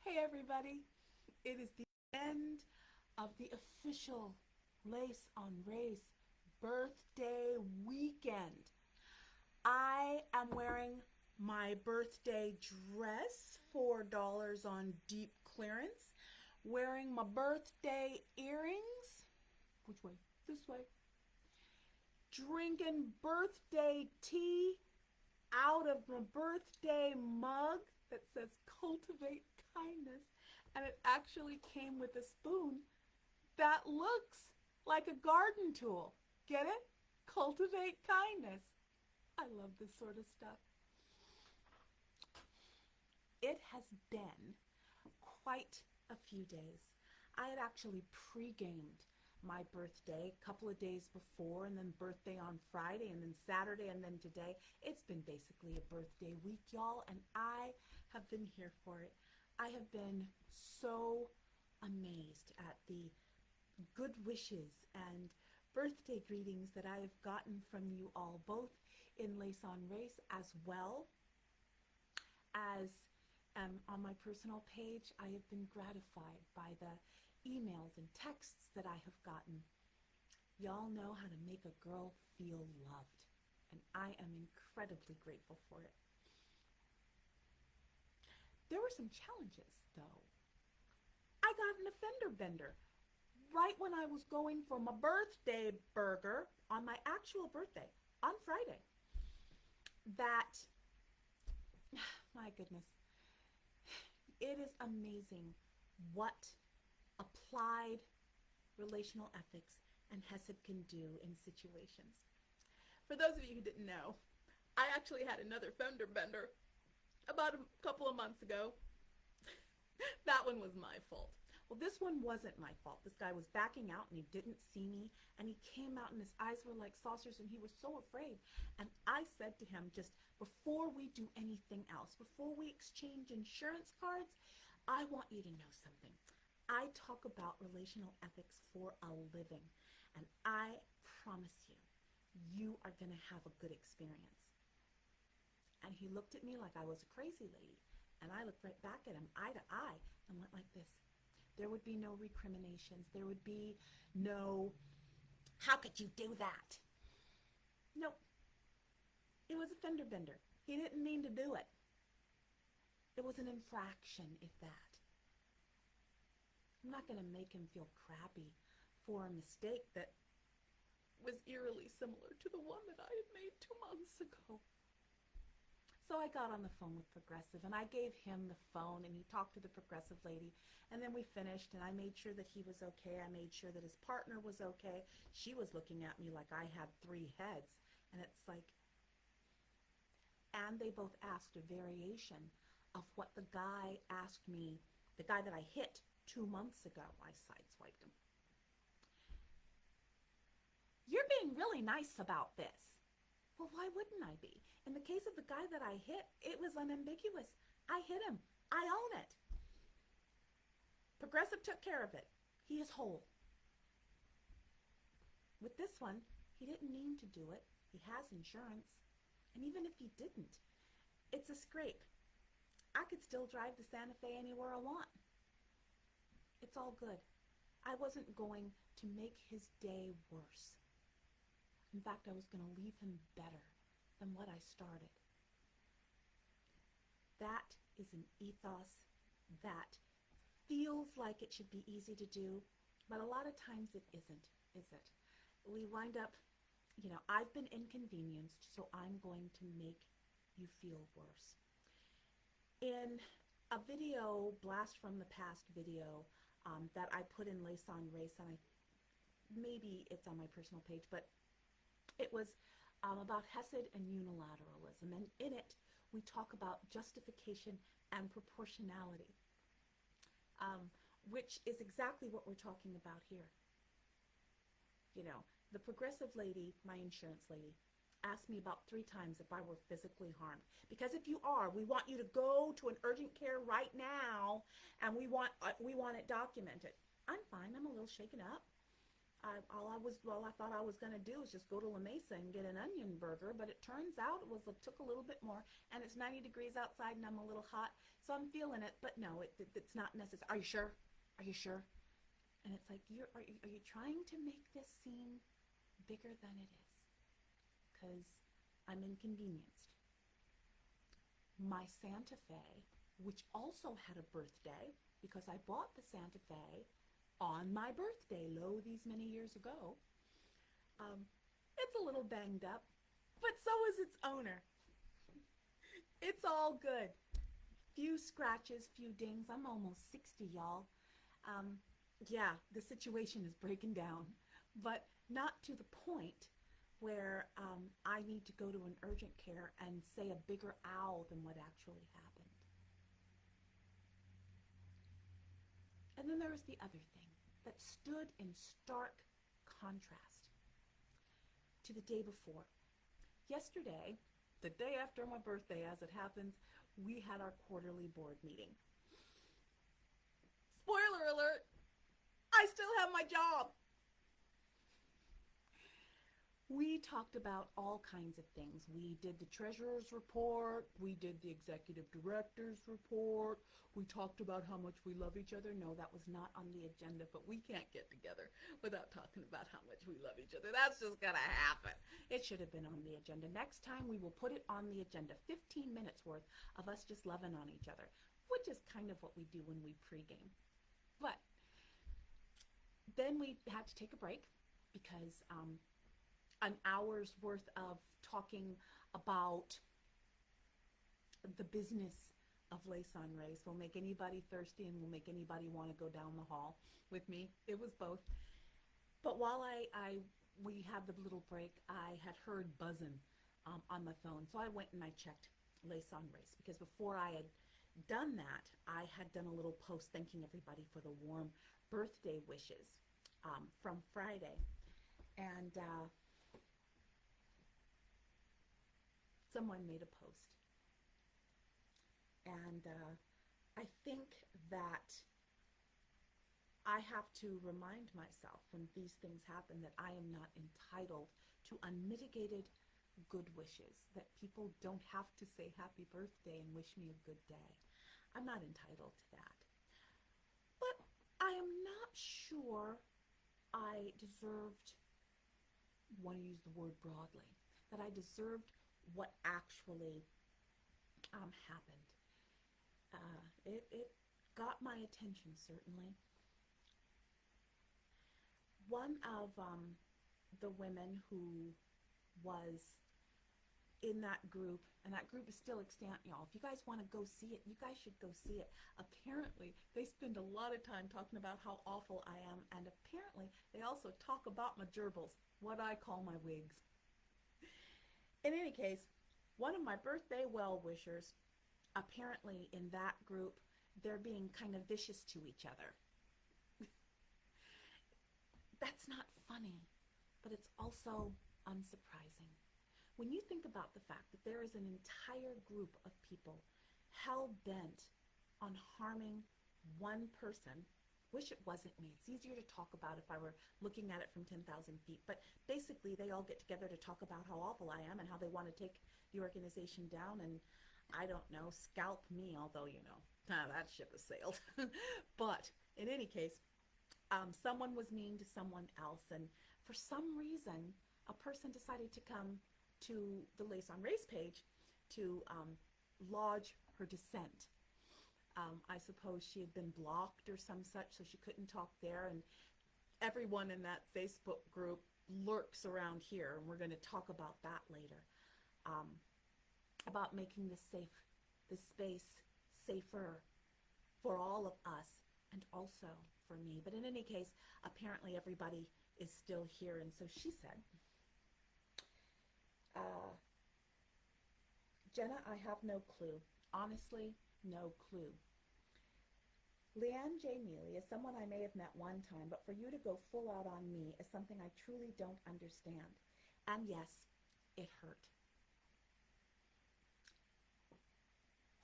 Hey everybody, it is the end of the official Lace on Race birthday weekend. I am wearing my birthday dress, $4 on deep clearance, wearing my birthday earrings. Which way? This way. Drinking birthday tea out of my birthday mug that says cultivate kindness, and it actually came with a spoon that looks like a garden tool. Get it? Cultivate kindness. I love this sort of stuff. It has been quite a few days. I had actually pre-gamed my birthday a couple of days before, and then birthday on Friday, and then Saturday, and then today. It's been basically a birthday week, y'all, and I have been here for it. I have been so amazed at the good wishes and birthday greetings that I have gotten from you all, both in Lace on Race as well as on my personal page. I have been gratified by the emails and texts that I have gotten. Y'all know how to make a girl feel loved, and I am incredibly grateful for it. There were some challenges, though. I got an offender bender right when I was going for my birthday burger on my actual birthday on Friday. That, my goodness, it is amazing what applied relational ethics and Hesed can do in situations. For those of you who didn't know, I actually had another fender bender about a couple of months ago. That one was my fault. Well, this one wasn't my fault. This guy was backing out and he didn't see me, and he came out and his eyes were like saucers and he was so afraid. And I said to him, just before we do anything else, before we exchange insurance cards, I want you to know something. I talk about relational ethics for a living, and I promise you, you are going to have a good experience. And he looked at me like I was a crazy lady, and I looked right back at him, eye to eye, and went like this. There would be no recriminations. There would be no, how could you do that? Nope. It was a fender bender. He didn't mean to do it. It was an infraction, if that. I'm not going to make him feel crappy for a mistake that was eerily similar to the one that I had made 2 months ago. So I got on the phone with Progressive, and I gave him the phone, and he talked to the Progressive lady, and then we finished, and I made sure that he was okay. I made sure that his partner was okay. She was looking at me like I had 3 heads, and it's like, and they both asked a variation of what the guy asked me, the guy that I hit 2 months ago. I sideswiped him. You're being really nice about this. Well, why wouldn't I be? In the case of the guy that I hit, it was unambiguous. I hit him. I own it. Progressive took care of it. He is whole. With this one, he didn't mean to do it. He has insurance. And even if he didn't, it's a scrape. I could still drive the Santa Fe anywhere I want. It's all good. I wasn't going to make his day worse. In fact, I was going to leave him better than what I started. That is an ethos that feels like it should be easy to do, but a lot of times it isn't, is it? We wind up, I've been inconvenienced, so I'm going to make you feel worse. In a video, blast from the past video, that I put in Lace on Race, and maybe it's on my personal page, but it was about Hesed and unilateralism, and in it we talk about justification and proportionality, which is exactly what we're talking about here. The Progressive lady, my insurance lady, asked me about 3 times if I were physically harmed. Because if you are, we want you to go to an urgent care right now, and we want it documented. I'm fine. I'm a little shaken up. All I thought I was going to do was just go to La Mesa and get an onion burger, but it turns out it took a little bit more, and it's 90 degrees outside and I'm a little hot, so I'm feeling it, but no, it's not necessary. Are you sure? Are you sure? And it's like, are you trying to make this seem bigger than it is? Because I'm inconvenienced. My Santa Fe, which also had a birthday, because I bought the Santa Fe on my birthday, these many years ago, it's a little banged up, but so is its owner. It's all good. Few scratches, few dings. I'm almost 60, y'all. Um, yeah, the situation is breaking down, but not to the point where I need to go to an urgent care and say a bigger ow than what actually happened. And then there was the other thing that stood in stark contrast to the day before. Yesterday, the day after my birthday, as it happens, we had our quarterly board meeting. Spoiler alert, I still have my job. We talked about all kinds of things. We did the treasurer's report. We did the executive director's report. We talked about how much we love each other. No, that was not on the agenda, but we can't get together without talking about how much we love each other. That's just going to happen. It should have been on the agenda. Next time we will put it on the agenda. 15 minutes worth of us just loving on each other, which is kind of what we do when we pregame. But then we had to take a break because an hour's worth of talking about the business of Lason Race will make anybody thirsty and will make anybody want to go down the hall with me. It was both. But while we had the little break, I had heard buzzing on my phone. So I went and I checked Lason Race, because before I had done that, I had done a little post thanking everybody for the warm birthday wishes from Friday. And someone made a post. And I think that I have to remind myself when these things happen that I am not entitled to unmitigated good wishes, that people don't have to say happy birthday and wish me a good day. I'm not entitled to that. But I am not sure I deserved, want to use the word broadly, that I deserved what actually happened. It got my attention, certainly. One of the women who was in that group, and that group is still extant, y'all. If you guys want to go see it, you guys should go see it. Apparently, they spend a lot of time talking about how awful I am, and apparently, they also talk about my gerbils, what I call my wigs. In any case, one of my birthday well-wishers, apparently in that group, they're being kind of vicious to each other. That's not funny, but it's also unsurprising. When you think about the fact that there is an entire group of people hell-bent on harming one person, wish it wasn't me. It's easier to talk about if I were looking at it from 10,000 feet. But basically, they all get together to talk about how awful I am and how they want to take the organization down and, I don't know, scalp me, although, that ship has sailed. But in any case, someone was mean to someone else. And for some reason, a person decided to come to the Lason Race page to lodge her dissent. I suppose she had been blocked or some such, so she couldn't talk there. And everyone in that Facebook group lurks around here, and we're going to talk about that later. About making this space safer for all of us and also for me. But in any case, apparently everybody is still here. And so she said, Jenna, I have no clue. Honestly, no clue. Leanne J. Neely is someone I may have met one time, but for you to go full out on me is something I truly don't understand. And yes, it hurt.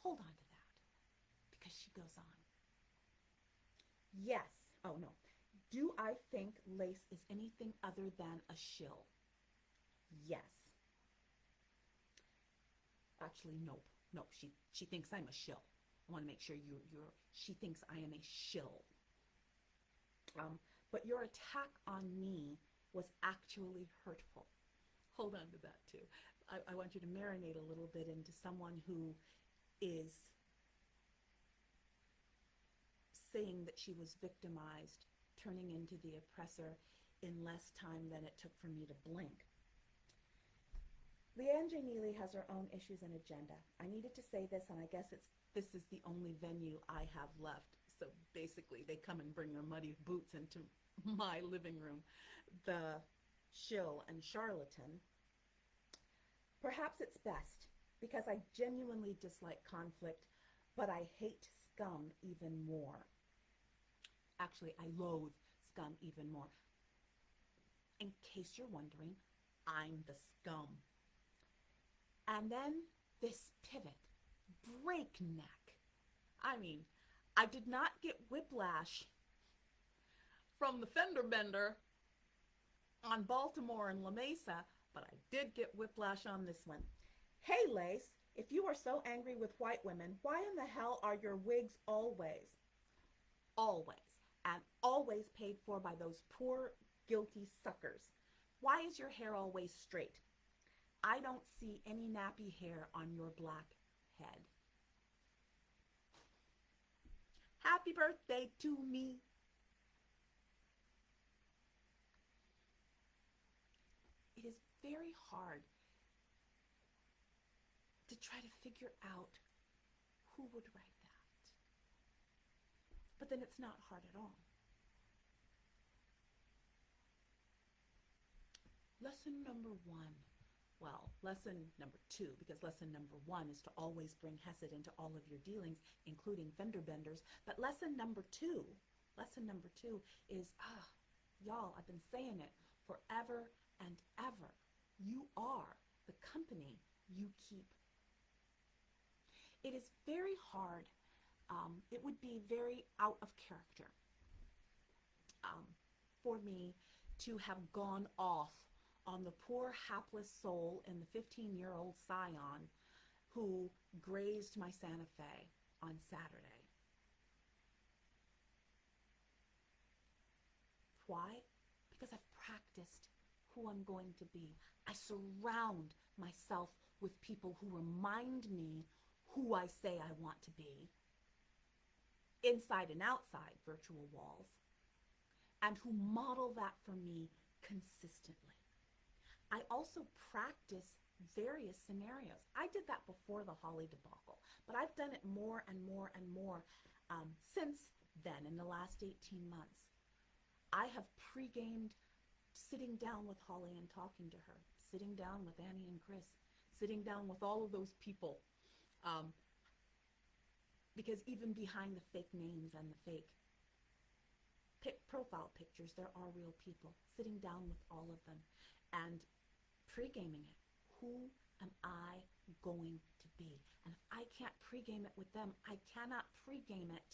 Hold on to that, because she goes on. Yes, oh no, Do I think Lace is anything other than a shill? Yes. Actually, nope. Nope. She thinks I'm a shill. I want to make sure you're she thinks I am a shill. Um, but your attack on me was actually hurtful. Hold on to that too. I want you to marinate a little bit into someone who is saying that she was victimized, turning into the oppressor in less time than it took for me to blink. Leanne J. Neely has her own issues and agenda. I needed to say this, and I guess this is the only venue I have left. So basically, they come and bring their muddy boots into my living room. The shill and charlatan. Perhaps it's best because I genuinely dislike conflict, but I hate scum even more. Actually, I loathe scum even more. In case you're wondering, I'm the scum. And then this pivot, breakneck. I mean, I did not get whiplash from the fender bender on Baltimore and La Mesa, but I did get whiplash on this one. Hey, Lace, if you are so angry with white women, why in the hell are your wigs always, and always paid for by those poor, guilty suckers? Why is your hair always straight? I don't see any nappy hair on your black head. Happy birthday to me. It is very hard to try to figure out who would write that. But then it's not hard at all. Lesson number one. Well, lesson number two, because lesson number one is to always bring Hesed into all of your dealings, including fender benders. But lesson number two is, y'all, I've been saying it forever and ever. You are the company you keep. It is very hard. It would be very out of character for me to have gone off on the poor hapless soul in the 15-year-old Scion who grazed my Santa Fe on Saturday. Why? Because I've practiced who I'm going to be. I surround myself with people who remind me who I say I want to be, inside and outside virtual walls, and who model that for me consistently. I also practice various scenarios. I did that before the Holly debacle, but I've done it more and more and more since then in the last 18 months. I have pre-gamed sitting down with Holly and talking to her, sitting down with Annie and Chris, sitting down with all of those people. Because even behind the fake names and the fake profile pictures, there are real people. Sitting down with all of them and pre-gaming it. Who am I going to be? And if I can't pre-game it with them, I cannot pre-game it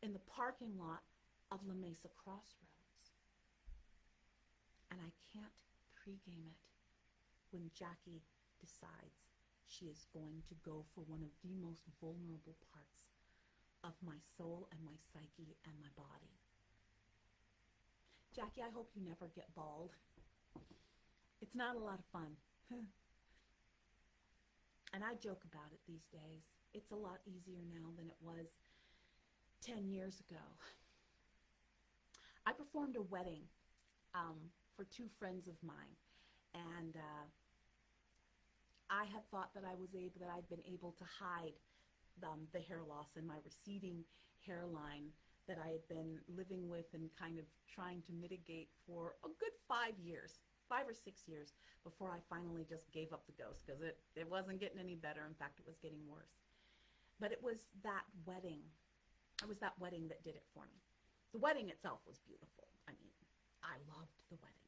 in the parking lot of La Mesa Crossroads. And I can't pre-game it when Jackie decides she is going to go for one of the most vulnerable parts of my soul and my psyche and my body. Jackie, I hope you never get bald. It's not a lot of fun. And I joke about it these days. It's a lot easier now than it was 10 years ago. I performed a wedding for two friends of mine, and I had thought that I'd been able to hide the hair loss and my receding hairline that I had been living with and kind of trying to mitigate for a good 5 years, 5 or 6 years, before I finally just gave up the ghost, because it wasn't getting any better. In fact, it was getting worse. But it was that wedding. It was that wedding that did it for me. The wedding itself was beautiful. I mean, I loved the wedding.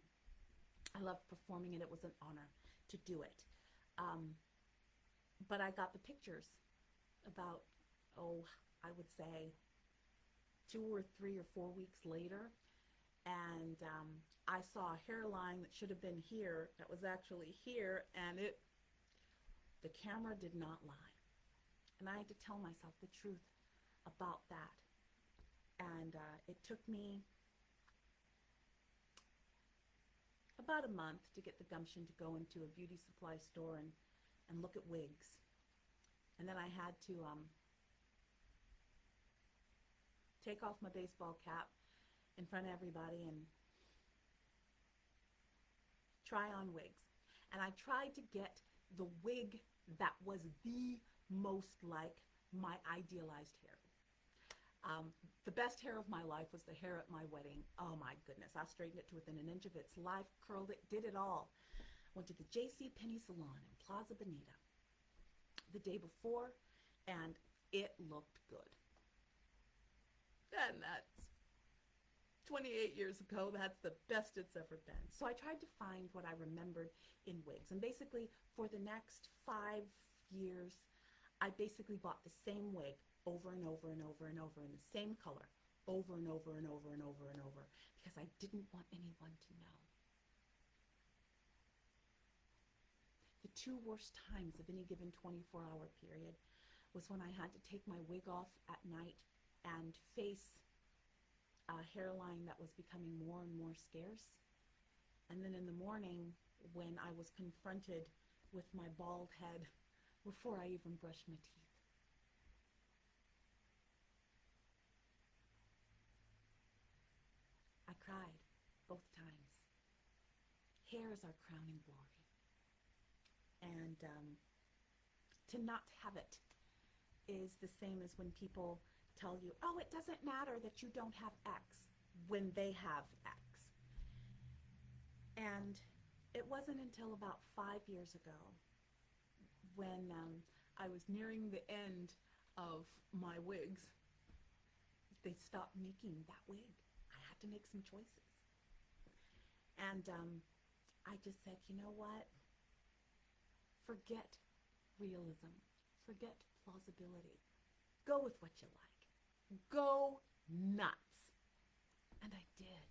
I loved performing it. It was an honor to do it. But I got the pictures about, I would say 2 or 3 or 4 weeks later, and I saw a hairline that should have been here that was actually here, and the camera did not lie. And I had to tell myself the truth about that. And it took me about a month to get the gumption to go into a beauty supply store and look at wigs. And then I had to take off my baseball cap in front of everybody and try on wigs. And I tried to get the wig that was the most like my idealized hair. The best hair of my life was the hair at my wedding. Oh my goodness, I straightened it to within an inch of its life, curled it, did it all. Went to the J.C. Penney salon in Plaza Bonita the day before, and it looked good. And that's 28 years ago. That's the best it's ever been. So I tried to find what I remembered in wigs. And basically, for the next 5 years, I basically bought the same wig over and over and over and over in the same color, over and over and over and over and over, because I didn't want anyone to know. The 2 worst times of any given 24-hour period was when I had to take my wig off at night and face a hairline that was becoming more and more scarce. And then in the morning, when I was confronted with my bald head before I even brushed my teeth. I cried both times. Hair is our crowning glory. And to not have it is the same as when people tell you, oh, it doesn't matter that you don't have X when they have X. And it wasn't until about 5 years ago when I was nearing the end of my wigs, they stopped making that wig. I had to make some choices. And I just said, you know what? Forget realism. Forget plausibility. Go with what you like. Go nuts. And I did.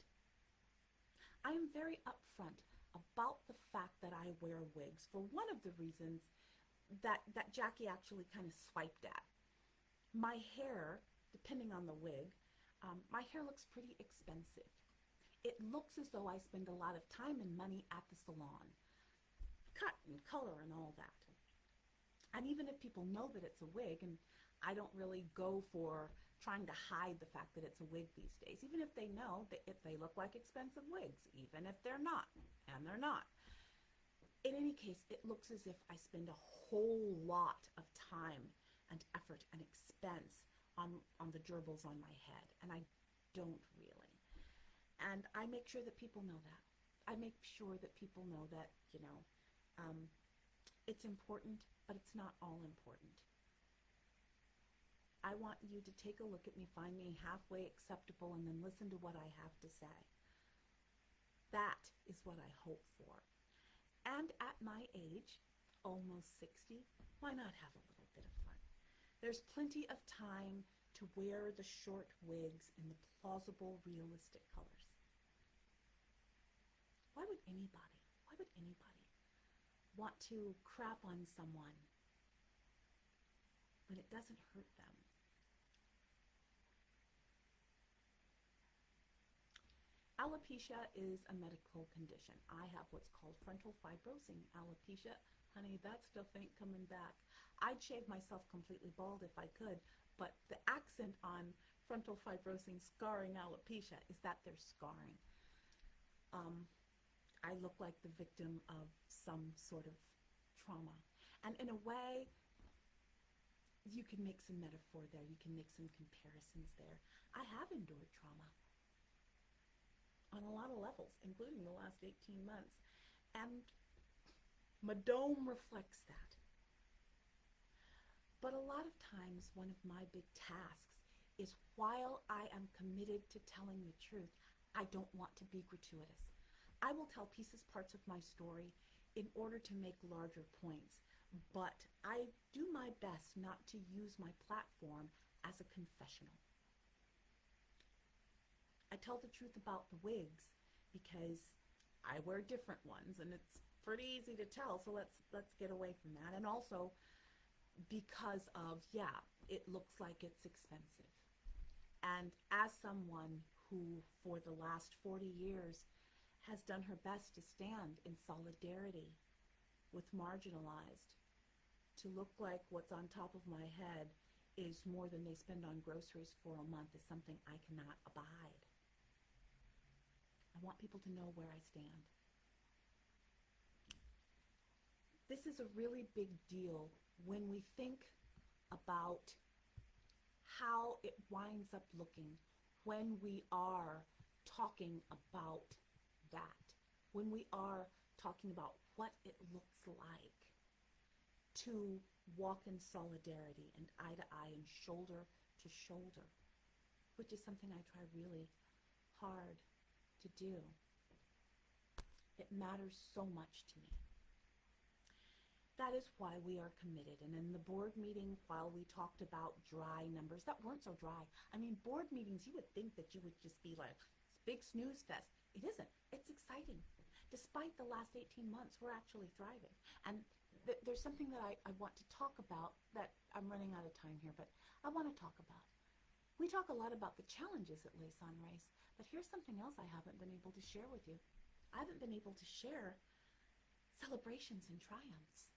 I am very upfront about the fact that I wear wigs for one of the reasons that Jackie actually kind of swiped at. My hair, depending on the wig, my hair looks pretty expensive. It looks as though I spend a lot of time and money at the salon. Cut and color and all that. And even if people know that it's a wig, and I don't really go for trying to hide the fact that it's a wig these days, even if they know that if they look like expensive wigs, even if they're not, and they're not. In any case, it looks as if I spend a whole lot of time and effort and expense on the gerbils on my head, and I don't really. And I make sure that people know that. I make sure that people know that, it's important, but it's not all important. I want you to take a look at me, find me halfway acceptable, and then listen to what I have to say. That is what I hope for. And at my age, almost 60, why not have a little bit of fun? There's plenty of time to wear the short wigs in the plausible, realistic colors. Why would anybody want to crap on someone when it doesn't hurt them? Alopecia is a medical condition. I have what's called frontal fibrosing alopecia. Honey, that stuff ain't coming back. I'd shave myself completely bald if I could, but the accent on frontal fibrosing scarring alopecia is that there's scarring. I look like the victim of some sort of trauma. And in a way, you can make some metaphor there. You can make some comparisons there. I have endured trauma on a lot of levels, including the last 18 months. And my dome reflects that. But a lot of times, one of my big tasks is, while I am committed to telling the truth, I don't want to be gratuitous. I will tell pieces, parts of my story in order to make larger points, but I do my best not to use my platform as a confessional. I tell the truth about the wigs because I wear different ones and it's pretty easy to tell. So let's get away from that. And also because of, yeah, it looks like it's expensive. And as someone who for the last 40 years has done her best to stand in solidarity with marginalized, to look like what's on top of my head is more than they spend on groceries for a month is something I cannot abide. I want people to know where I stand. This is a really big deal when we think about how it winds up looking when we are talking about that, when we are talking about what it looks like to walk in solidarity and eye to eye and shoulder to shoulder, which is something I try really hard to do. It matters so much to me. That is why we are committed. And in the board meeting, while we talked about dry numbers, that weren't so dry. I mean, board meetings, you would think that you would just be like, it's big snooze fest. It isn't. It's exciting. Despite the last 18 months, we're actually thriving. And there's something that I want to talk about that I'm running out of time here, but I want to talk about. We talk a lot about the challenges at Les Sunrays, but here's something else I haven't been able to share with you. I haven't been able to share celebrations and triumphs.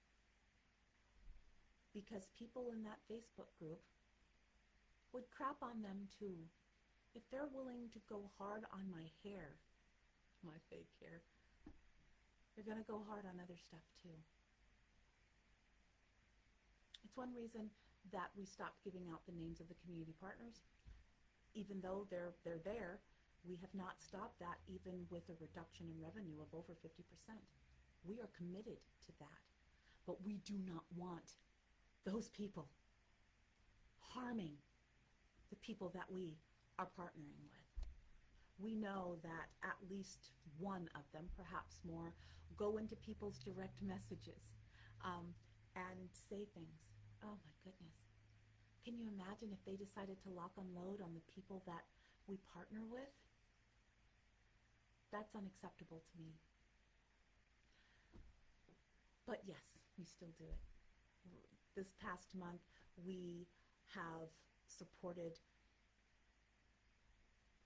Because people in that Facebook group would crap on them too. If they're willing to go hard on my hair, my fake hair, they're going to go hard on other stuff too. It's one reason that we stopped giving out the names of the community partners. Even though they're there, we have not stopped that even with a reduction in revenue of over 50%. We are committed to that. But we do not want those people harming the people that we are partnering with. We know that at least one of them, perhaps more, go into people's direct messages and say things. Oh my goodness. Can you imagine if they decided to lock and load on the people that we partner with? That's unacceptable to me. But yes, we still do it. This past month, we have supported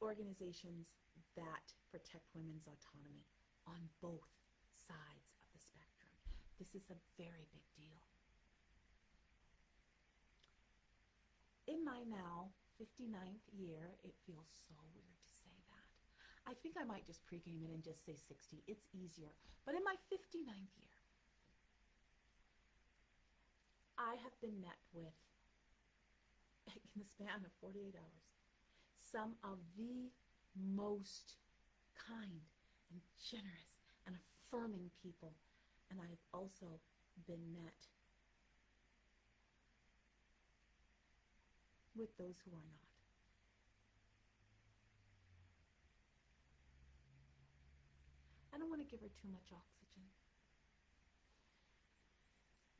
organizations that protect women's autonomy on both sides of the spectrum. This is a very big deal. In my now 59th year, it feels so weird to say that. I think I might just pregame it and just say 60. It's easier. But in my 59th year, I have been met with, in the span of 48 hours, some of the most kind and generous and affirming people. And I've also been met with those who are not. I don't want to give her too much oxygen.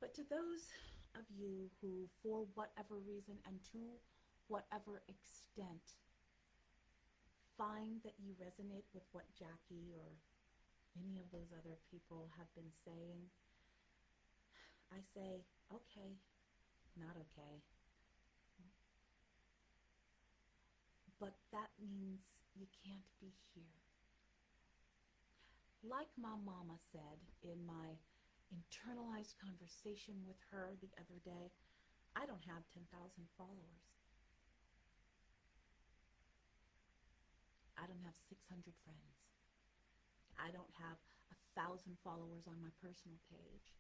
But to those of you who, for whatever reason and to whatever extent, find that you resonate with what Jackie or any of those other people have been saying, I say, okay, not okay. But that means you can't be here. Like my mama said in my internalized conversation with her the other day, I don't have 10,000 followers. I don't have 600 friends. I don't have 1,000 followers on my personal page.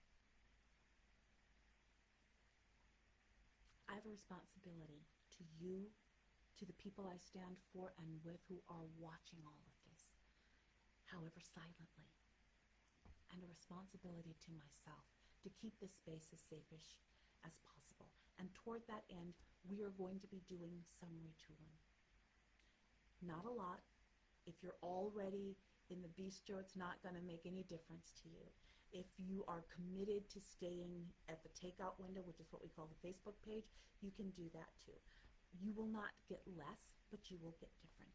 I have a responsibility to you, to the people I stand for and with who are watching all of this, however silently, and a responsibility to myself to keep this space as safe-ish as possible. And toward that end, we are going to be doing some retooling. Not a lot. If you're already in the bistro, it's not going to make any difference to you. If you are committed to staying at the takeout window, which is what we call the Facebook page, you can do that too. You will not get less, but you will get different.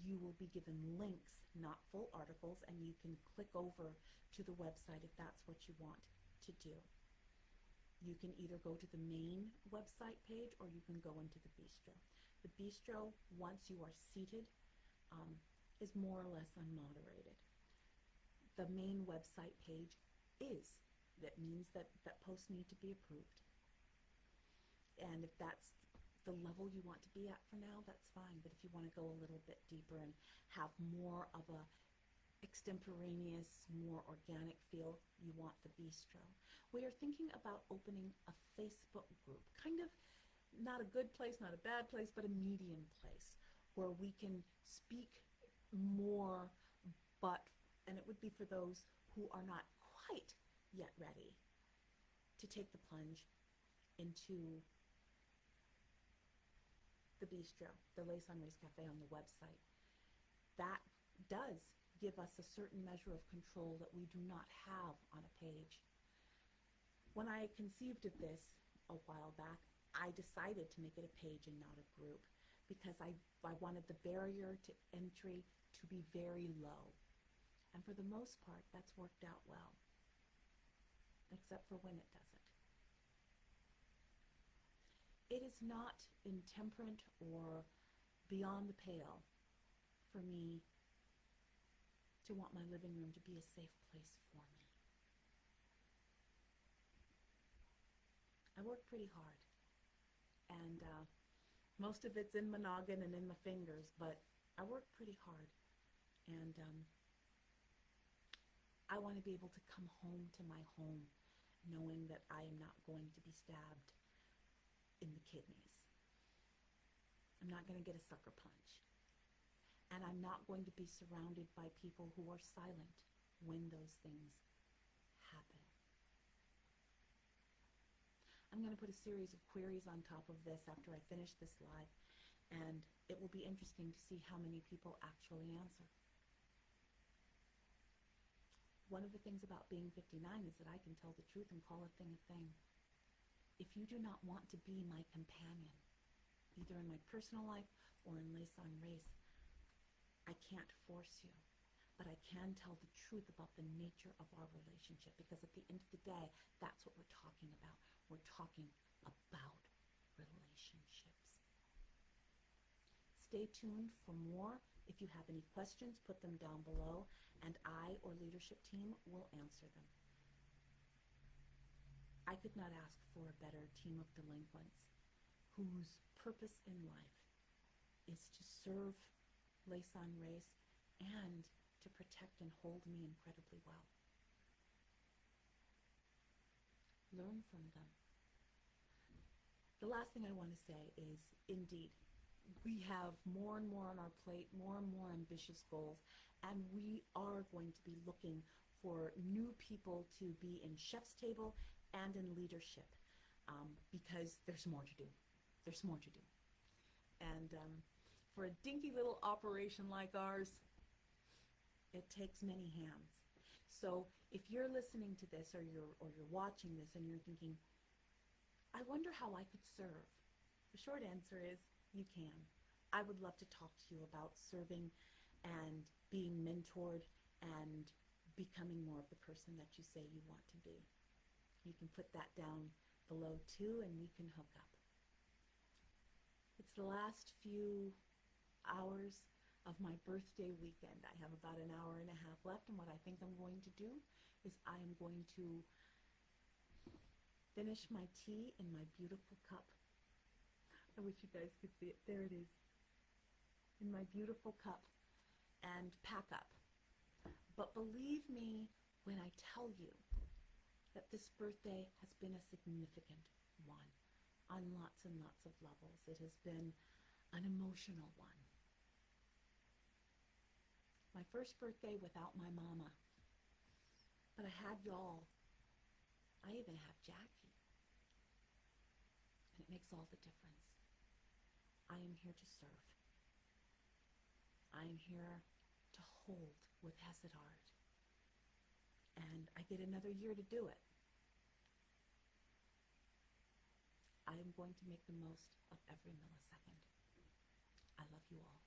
you will be given links, not full articles, and you can click over to the website if that's what you want to do. You can either go to the main website page or you can go into the bistro. The bistro, once you are seated, is more or less unmoderated. The main website page is. That means that posts need to be approved. And if that's the level you want to be at for now, that's fine. But if you want to go a little bit deeper and have more of a extemporaneous, more organic feel, you want the bistro. We are thinking about opening a Facebook group, kind of not a good place, not a bad place, but a medium place where we can speak more, and it would be for those who are not quite yet ready to take the plunge into the bistro, the Les Henri's Cafe on the website. That does give us a certain measure of control that we do not have on a page. When I conceived of this a while back, I decided to make it a page and not a group because I wanted the barrier to entry to be very low. And for the most part, that's worked out well, except for when it doesn't. It is not intemperate or beyond the pale for me to want my living room to be a safe place for me. I work pretty hard, and most of it's in my noggin and in my fingers, but I work pretty hard, and I want to be able to come home to my home knowing that I am not going to be stabbed in the kidneys. I'm not going to get a sucker punch. And I'm not going to be surrounded by people who are silent when those things happen. I'm going to put a series of queries on top of this after I finish this live, and it will be interesting to see how many people actually answer. One of the things about being 59 is that I can tell the truth and call a thing a thing. If you do not want to be my companion, either in my personal life or in Les Henri's, I can't force you, but I can tell the truth about the nature of our relationship, because at the end of the day, that's what we're talking about. We're talking about relationships. Stay tuned for more. If you have any questions, put them down below, and I or leadership team will answer them. I could not ask for a better team of delinquents whose purpose in life is to serve Les Henri's and to protect and hold me incredibly well. Learn from them. The last thing I want to say is, indeed, we have more and more on our plate, more and more ambitious goals, and we are going to be looking for new people to be in chef's table and in leadership, because there's more to do. There's more to do. And for a dinky little operation like ours, it takes many hands. So if you're listening to this or you're watching this and you're thinking, I wonder how I could serve, the short answer is you can. I would love to talk to you about serving and being mentored and becoming more of the person that you say you want to be. You can put that down below too, and we can hook up. It's the last few hours of my birthday weekend. I have about an hour and a half left, and what I think I'm going to do is I am going to finish my tea in my beautiful cup. I wish you guys could see it. There it is. In my beautiful cup, and pack up. But believe me when I tell you that this birthday has been a significant one on lots and lots of levels. It has been an emotional one. My first birthday without my mama. But I had y'all. I even have Jackie. And it makes all the difference. I am here to serve. I am here to hold with Hesed-Art. And I get another year to do it. I am going to make the most of every millisecond. I love you all.